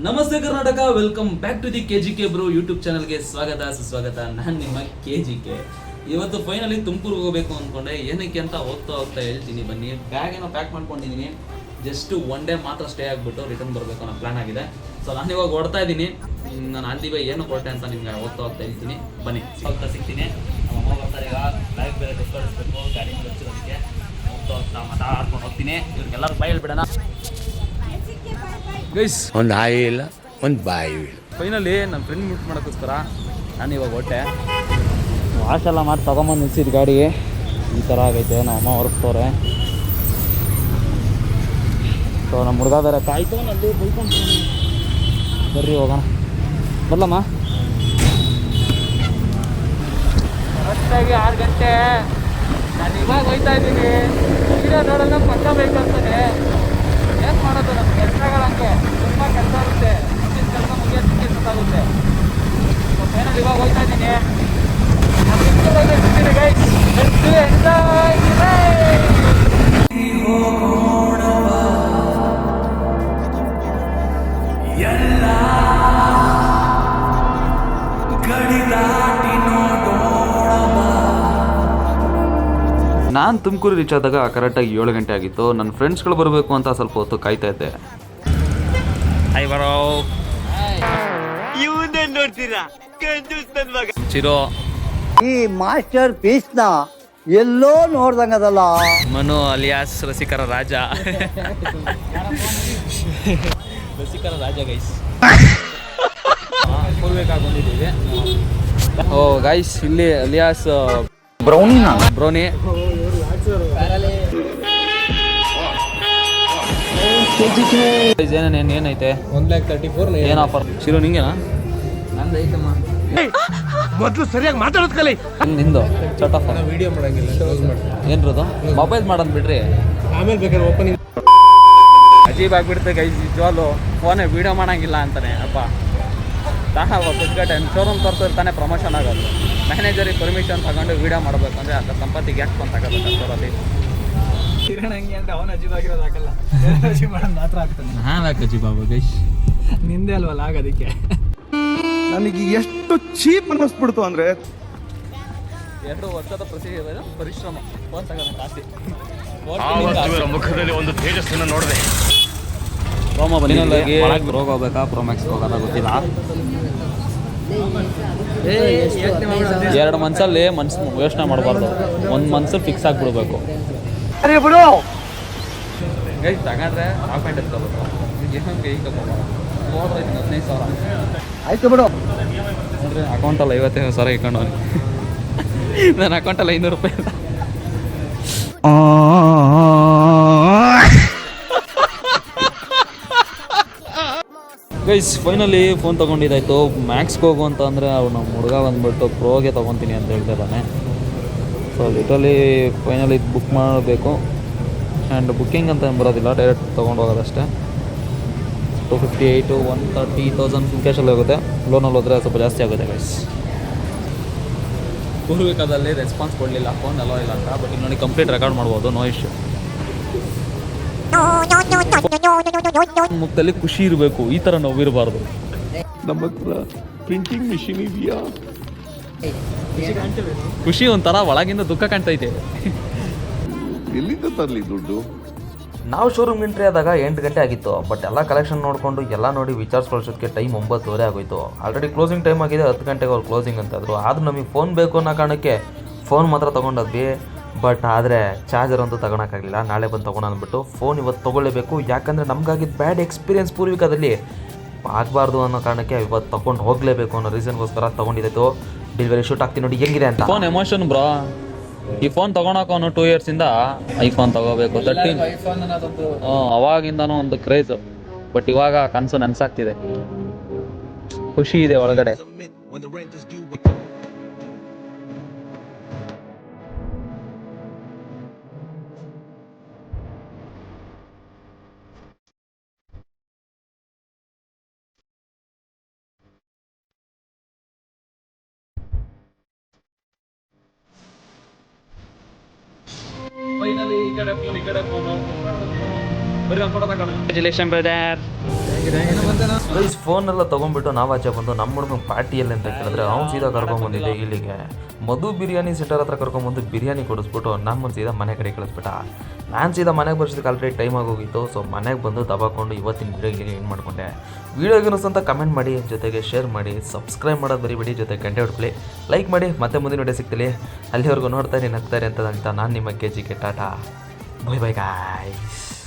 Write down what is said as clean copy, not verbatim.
ನಮಸ್ತೆ Karnataka, welcome back to the KGK bro YouTube ಚಾನಲ್ಗೆ ಸ್ವಾಗತ ಸುಸ್ವಾಗತ. ನಾನು ನಿಮ್ಮ KGK. ಇವತ್ತು ಫೈನಲಿ ತುಮಕೂರಿಗೆ ಹೋಗಬೇಕು ಅಂದ್ಕೊಂಡೆ. ಏನಕ್ಕೆ ಅಂತ ಹೋಗ್ತಾ ಹೇಳ್ತೀನಿ ಬನ್ನಿ. ಬ್ಯಾಗ್ ಏನೋ ಪ್ಯಾಕ್ ಮಾಡ್ಕೊಂಡಿದ್ದೀನಿ. ಜಸ್ಟ್ ಒನ್ ಡೇ ಮಾತ್ರ ಸ್ಟೇ ಆಗಿಬಿಟ್ಟು ರಿಟರ್ನ್ ಬರಬೇಕು ಅನ್ನೋ ಪ್ಲಾನ್ ಆಗಿದೆ. ಸೊ ನಾನು ಇವಾಗ ಹೊಡ್ತಾ ಇದ್ದೀನಿ. ನಾನು ಆಂಟಿ ಬೈ ಏನು ಕೊಟ್ಟೆ ಅಂತ ನಿಮ್ಗೆ ಹೋಗ್ತಾ ಹೇಳ್ತೀನಿ ಬನ್ನಿ. ಸ್ವಲ್ಪ ಸಿಗ್ತೀನಿ. ನಮ್ಮ ಅಮ್ಮ ಬರ್ತಾರೆ. ಈಗ ಬ್ಯಾಗ್ ಬೇರೆ ಡಿಸ್ಕರಿಸ್ಬೇಕು, ಗಾಡಿ ಬರ್ತಿರೋದಕ್ಕೆ ಹೋಗ್ತಾ ಮಾತಾಡ್ಕೊಂಡು ಹೋಗ್ತೀನಿ. ಇವ್ರಿಗೆಲ್ಲರೂ ಬೈ ಹೇಳ್ಬಿಡೋಣ. ಗೈಸ್, ಒಂದು ಹಾಯಿ ಇಲ್ಲ, ಒಂದು ಬಾಯಿ ಇಲ್ಲ. ಫೈನಲಿ ನಮ್ಮ ಫ್ರೆಂಡ್ ಮೀಟ್ ಮಾಡೋಕ್ಕೋಸ್ಕರ ನಾನು ಇವಾಗ ಹೊಟ್ಟೆ ವಾಶ್ ಎಲ್ಲ ಮಾಡಿ ತಗೊಂಬಂದು ನಿಲ್ಸಿದ್ದು ಗಾಡಿ. ಈ ಥರ ಆಗೈತೆ. ನಮ್ಮ ಅಮ್ಮ ಹೊರಗ್ತವ್ರೆ. ಸೊ ನಮ್ಮ ಹುಡುಗ ಬೇರೆ ಕಾಯ್ತು. ನಲ್ಲಿ ಬೈಕೊಂಡು ಬರ್ರಿ ಹೋಗೋಣ. ಬರ್ಲಮ್ಮ. ಕರೆಕ್ಟಾಗಿ 6 ಗಂಟೆ. ನಾನು ಇವಾಗ ಹೋಗ್ತಾ ಇದ್ದೀನಿ. ವಿಡಿಯೋ ನೋಡೋಣ ಪಕ್ಕ ಬೇಕಂತಾನೆ. ಏನು ಮಾಡೋದು, ನಮ್ಮ ಕೆಲಸಗಳಂಗೆ ತುಂಬ ಕೆಲಸ ಇರುತ್ತೆ. ಮುಂದಿನ ಕೆಲಸ ಮುಗಿಯೋದಕ್ಕೆ ಗೊತ್ತಾಗುತ್ತೆ. ಸೊ ಫೈನಲ್ ಇವಾಗ ಹೋಗ್ತಾ ಇದ್ದೀನಿ. ನಾನು ತುಮಕೂರು ರೀಚ್ ಆದಾಗ ಕರೆಕ್ಟಾಗಿ 7 ಗಂಟೆ ಆಗಿತ್ತು. ನನ್ನ ಫ್ರೆಂಡ್ಸ್ಗಳು ಬರಬೇಕು ಅಂತ ಸ್ವಲ್ಪ ಹೊತ್ತು ಕಾಯ್ತಾ ಇದ್ದೆ. ಹಾಯ್ ಬರೋ. ನೋಡ್ತೀರಾ ಚಿರೋ, ಈ ಮಾಸ್ಟರ್ ಪೀಸ್ನ ಎಲ್ಲೋ ನೋಡ್ದಂಗದಲ್ಲ. ಮನು ಅಲಿಯಾಸ್ ರಸಿಕರ ರಾಜ. ರಸಿಕರ ರಾಜ ಗೈಸ್. ಹೋಗ್ಬೇಕಾಗಿ ಬಂದಿದ್ದೀವಿ. ಓ ಗೈಸ್, ಇಲ್ಲಿ ಅಲಿಯಾಸ್ ಬ್ರೌನಿ. ಏನೈತೆ 1,34,000 ಏನು ಆಫರ್? ಶಿರೋ ನಿಂಗೇನಾ? ನಂದು ಐತಮ್ಮ. ಮೊದಲು ಸರಿಯಾಗಿ ಮಾತಾಡೋದು ಕಲಿ. ನಿಂದು ಚಟ್ ಆಫ್ ವಿಡಿಯೋ ಮಾಡಂಗಿಲ್ಲ, ಕ್ಲೋಸ್ ಮಾಡ್ತೀನಿ. ಏನ್ರದು ಮೊಬೈಲ್ ಮಾಡೋದು ಬಿಡ್ರಿ. ಆಮೇಲೆ ಬೇಕಾದ್ರೆ ಓಪನಿಂಗ್. ಅಜೀಬ್ ಆಗಿಬಿಡುತ್ತೆ ಗೈಸ್ ನಿಜವಾಗ್ಲು. ಫೋನೇ ವೀಡಿಯೋ ಮಾಡೋಂಗಿಲ್ಲ ಅಂತಾನೆ. ಅಪ್ಪ ಬಿಟ್ಗಟ್ಟೆ ಶೋರೂಮ್ ತೋರಿಸಿರ್ತಾನೆ ಪ್ರಮೋಷನ್ ಆಗೋದು. ಮ್ಯಾನೇಜರಿಗೆ ಪರ್ಮಿಷನ್ ತಗೊಂಡು ವೀಡಿಯೋ ಮಾಡಬೇಕಂದ್ರೆ ಅದ್ರ ಸಂಪತ್ತಿಗೆ ಎಷ್ಟು ಅಂತ ತಗೋಬೇಕು ಸ್ಟೋರಲ್ಲಿ. ಹಂಗೆ ಅಂದ್ರೆ ಅವನು ಅಜೀಬ್ ಆಗಿರೋದು ಹಾಕಲ್ಲ, ಅಜೀಬ್ ಮಾಡೋದು ಮಾತ್ರ ಆಗ್ತಾನೆ. ಹಾಂ ಯಾಕೆ ಅಜೀಬ್ ಬಾಬು ಗೈಸ್? ನಿಂದೆ ಅಲ್ವಲ್ಲ ಆಗೋದಕ್ಕೆ. ನನಗೆ ಎಷ್ಟು ಚೀಪ್ ಅನ್ನಿಸ್ಬಿಡ್ತು ಅಂದ್ರೆ 2 ವರ್ಷದ ಪರಿಶ್ರಮ ಫೋನ್ ತಗೋಣ ಕಾಸಿ. ಮುಖದಲ್ಲಿ ಒಂದು ತೇಜಸ್ಸನ್ನು ನೋಡಿದೆ. ಪ್ರೋಮೋ ಬಂದಿಲ್ಲ. ರೋಗ ಹೋಗ್ಬೇಕಾ ಪ್ರೋಮ್ಯಾಕ್ಸ್ ಹೋಗೋಣ ಗೊತ್ತಿಲ್ಲ. 2 ಮನ್ಸಲ್ಲಿ ಯೋಚನೆ ಮಾಡಬಾರ್ದು. 1 ಮನ್ಸಲ್ಲಿ ಫಿಕ್ಸ್ ಆಗಿಬಿಡ್ಬೇಕು. ಗೈಸ್ ತಗೊಂಡ್ರೆ ಡಾಕ್ಯುಮೆಂಟ್ ಎತ್ಕೋಬೇಕು. ಕೈ ನೋಡ್ರಿ 15,000 ಆಯ್ತು ಬಿಡು. ನೋಡ್ರಿ ಅಕೌಂಟಲ್ಲಿ 55,000 ಇಟ್ಕೊಂಡು ನನ್ನ ಅಕೌಂಟಲ್ಲಿ 500 ರೂಪಾಯಿ. ಗೈಸ್ ಫೈನಲಿ ಫೋನ್ ತೊಗೊಂಡಿದ್ದಾಯ್ತು. ಮ್ಯಾಕ್ಸ್ಗೆ ಹೋಗು ಅಂತ ಅಂದರೆ ಅವ್ರು ನಮ್ಮ ಹುಡುಗ ಬಂದುಬಿಟ್ಟು ಪ್ರೋಗೆ ತೊಗೊತೀನಿ ಅಂತ ಹೇಳ್ತಾ ಇದ್ದಾನೆ. ಸೊ ಲಿಟ್ರಲಿ ಫೈನಲಿ ಬುಕ್ ಮಾಡಬೇಕು. ಆ್ಯಂಡ್ ಬುಕ್ಕಿಂಗ್ ಅಂತ ಬರೋದಿಲ್ಲ, ಡೈರೆಕ್ಟ್ ತೊಗೊಂಡು ಹೋಗೋದಷ್ಟೇ. 258 130,000 ಕ್ಯಾಶಲ್ಲಿ ಹೋಗುತ್ತೆ. ಲೋನಲ್ಲಿ ಹೋದರೆ ಸ್ವಲ್ಪ ಜಾಸ್ತಿ ಆಗುತ್ತೆ ಗೈಸ್. ಪೂರ್ವಿಕದಲ್ಲಿ ರೆಸ್ಪಾನ್ಸ್ ಕೊಡಲಿಲ್ಲ, ಫೋನ್ ಅಲೋ ಇಲ್ಲ ಅಂತ. ಬಟ್ ನೋಡಿ ಕಂಪ್ಲೀಟ್ ರೆಕಾರ್ಡ್ ಮಾಡ್ಬೋದು, ನೋ ಇಶ್ಯೂ. ಮುಖದಲ್ಲಿ ಖುಷಿ ಇರಬೇಕು, ಈ ಥರ ನೋವಿರಬಾರ್ದು. ನಮ್ಮ ಹತ್ರ ಪ್ರಿಂಟಿಂಗ್ ಮಿಷಿನ್ ಇದೆಯಾ? ಖುಷಿ ಒಂಥರ ಒಳಗಿಂದ ದುಃಖ ಕಾಣ್ತೈತೆ. ಎಲ್ಲಿಂದ ತರಲಿ ದುಡ್ಡು? ನಾವು ಶೋರೂಮ್ ಎಂಟ್ರಿ ಆದಾಗ 8 ಗಂಟೆ ಆಗಿತ್ತು. ಬಟ್ ಎಲ್ಲ ಕಲೆಕ್ಷನ್ ನೋಡಿಕೊಂಡು ಎಲ್ಲ ನೋಡಿ ವಿಚಾರಿಸ್ಕೊಳ್ಳೋಷ್ಟಕ್ಕೆ ಟೈಮ್ 9:30 ಆಗೋಯ್ತು. ಆಲ್ರೆಡಿ ಕ್ಲೋಸಿಂಗ್ ಟೈಮ್ ಆಗಿದೆ. 10 ಗಂಟೆಗೆ ಅವ್ರು ಕ್ಲೋಸಿಂಗ್ ಅಂತಂದರು. ಆದರೂ ನಮಗೆ ಫೋನ್ ಬೇಕು ಅನ್ನೋ ಕಾರಣಕ್ಕೆ ಫೋನ್ ಮಾತ್ರ ತೊಗೊಂಡದ್ವಿ. ಬಟ್ ಆದರೆ ಚಾರ್ಜರ್ ಅಂತೂ ತಗೊಳಕ್ಕಾಗಲಿಲ್ಲ. ನಾಳೆ ಬಂದು ತೊಗೊಳ ಅಂದ್ಬಿಟ್ಟು ಫೋನ್ ಇವತ್ತು ತೊಗೊಳ್ಳೇಬೇಕು. ಯಾಕಂದರೆ ನಮಗಾಗಿದ್ದು ಬ್ಯಾಡ್ ಎಕ್ಸ್ಪೀರಿಯನ್ಸ್ ಪೂರ್ವಿಕದಲ್ಲಿ ಆಗಬಾರ್ದು ಅನ್ನೋ ಕಾರಣಕ್ಕೆ ಇವತ್ತು ತೊಗೊಂಡು ಹೋಗಲೇಬೇಕು ಅನ್ನೋ ರೀಸನ್ಗೋಸ್ಕರ ತೊಗೊಂಡಿದ್ದು. ಡೆಲಿವರಿ ಶೂಟ್ ಆಗ್ತೀನಿ ನೋಡಿ ಹೆಂಗಿದೆ ಅಂತ. Phone emotion bro. ಈ ಫೋನ್ ತೊಗೊಳಕ್ಕೆ ಅವನು 2 ಇಯರ್ಸಿಂದ ಐಫೋನ್ ತೊಗೋಬೇಕು 13. ಅವಾಗಿಂದನೂ ಒಂದು ಕ್ರೇಜ್. ಬಟ್ ಇವಾಗ ಕನಸು ನನಸಾಗ್ತಿದೆ. ಖುಷಿ ಇದೆ ಒಳಗಡೆ. Congratulations, brother. ಗೈಸ್ ಫೋನೆಲ್ಲ ತೊಗೊಂಡ್ಬಿಟ್ಟು ನಾವು ಆಚೆ ಬಂದು ನಮ್ಮ ಹುಡುಗನ ಪಾರ್ಟಿಯಲ್ಲಿ ಅಂತ ಕೇಳಿದ್ರೆ ಅವ್ನು ಸೀದಾ ಕರ್ಕೊಂಬಂದಿದ್ದೆ ಇಲ್ಲಿಗೆ ಮಧು ಬಿರಿಯಾನಿ ಸೆಂಟರ್ ಹತ್ರ ಕರ್ಕೊಂಬಂದು ಬಿರಿಯಾನಿ ಕೊಡಿಸ್ಬಿಟ್ಟು ನಮ್ಮನ್ನು ಸೀದಾ ಮನೆ ಕಡೆ ಕಳಿಸ್ಬಿಟ್ಟ. ನಾನು ಸೀದಾ ಮನೆಗೆ ಬರ್ಸೋದಕ್ಕೆ ಆಲ್ರೆಡಿ ಟೈಮ್ ಆಗೋಗಿತ್ತು. ಸೊ ಮನೆಗೆ ಬಂದು ದಬಾಕೊಂಡು ಇವತ್ತಿನ ವೀಡಿಯೋಗೆ ಏನು ಮಾಡ್ಕೊಂಡೆ. ವೀಡಿಯೋಗೆ ಅಂತ ಕಮೆಂಟ್ ಮಾಡಿ, ಜೊತೆಗೆ ಶೇರ್ ಮಾಡಿ, ಸಬ್ಸ್ಕ್ರೈಬ್ ಮಾಡೋದು ಬರೀಬೇಡಿ, ಜೊತೆಗೆ ಗಂಟೆ ಹೊಡ್ಕೊಳ್ಳಿ, ಲೈಕ್ ಮಾಡಿ. ಮತ್ತೆ ಮುಂದಿನ ವಿಡಿಯೋ ಸಿಗ್ತೀನಿ. ಅಲ್ಲಿವರೆಗೂ ನೋಡ್ತಾರೆ ನಗ್ತಾರೆ ಅಂತ ನಾನು ನಿಮ್ಮ KGK Tata, bye bye guys.